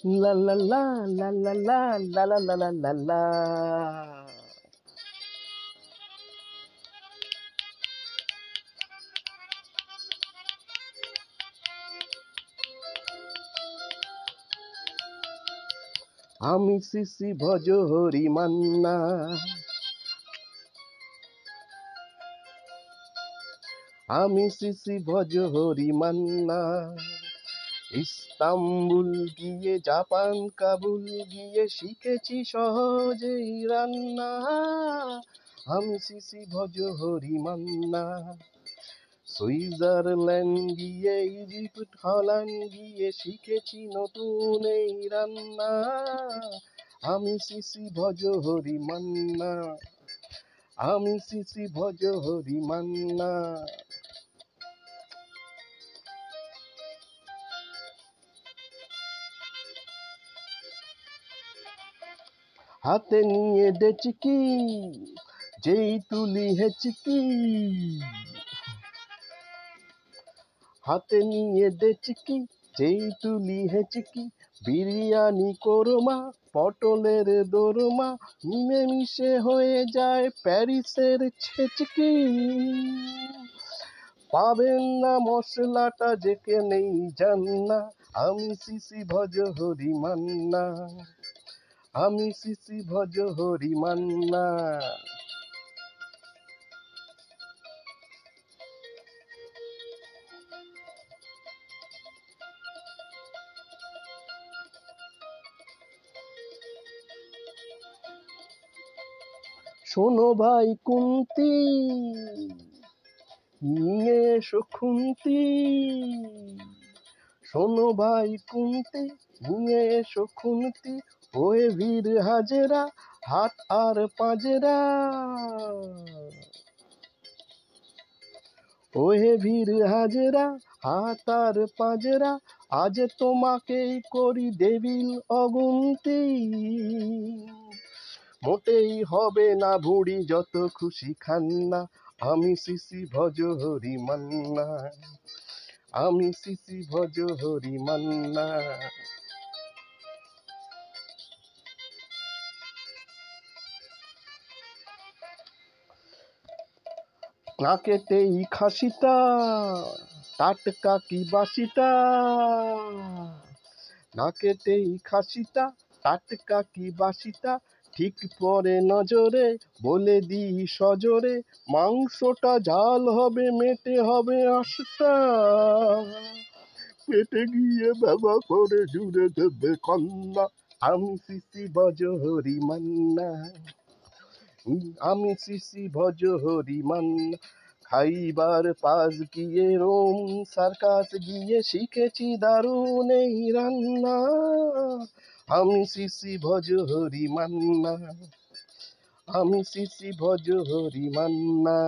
লা লা লা লা লা লা লা লা লা লা লা লা। আমি শ্রী ভজ হরি মান্না, আমি শ্রী ভজ হরি মান্না। ইস্তাম্বুল গিয়ে জাপান কাবুল গিয়ে শিখেছি সহজেই রান্না। আমি শ্রী ভজ হরি মান্না। সুইজারল্যান্ড গিয়ে ইজিপ্ট হল্যান্ড গিয়ে শিখেছি নতুন এই রান্না। আমি শ্রী ভজ হরি মান্না, আমি শ্রী ভজ হরি মান্না। হাতে নিয়ে ডেচকি যেই তুলি হেচকি, হাতে নিয়ে ডেচকি যেই তুলি হেচকি। বিরিয়ানি কোরমা পটলের দোরমা মিলে মিশে হয়ে যায় প্যারিসের ছেচকি। পাবেন না মশলাটা যেখানেই যান না। আমি শ্রী ভজ হরি মান্না, আমি শ্রী ভজ হরি মান্না। শোনো ভাই কুন্তি, নিয়ে এসো খুন্তি। শোনো ভাই কুন্তি, নিয়ে এসো খুন্তি। ওয়ে বীর হাজেরা হাত আর পাজেরা, ওহে বীর হাজেরা হাত আর পাজেরা। আজ তোমাকেই করি দেবিল অগুন্তি। মোটেই হবে না ভুঁড়ি যত খুশি খান্না। আমি শ্রী ভজ হরি মান্না, আমি শ্রী ভজ হরি মান্না। নাকেতেই খাসিটা টাটকা কি বাসিটা, নাকেতেই খাসিটা টাটকা কি বাসিটা। ঠিক পরে নজরে বলে দিই সজোরে, মাংসটা ঝাল হবে মেটে হবে আঁশটা। পেটে গিয়ে বাবা করে জুড়ে দেবে কন্যা। আমি শ্রী ভজ হরি মান্না, আমি শ্রী ভজ হরি মান্না। খাইবার পাস গিয়ে রোম সার্কাস গিয়ে শিখেছি দারুণ এই রান্না। আমি শ্রী ভজ হরি মান্না, আমি শ্রী ভজ হরি মান্না।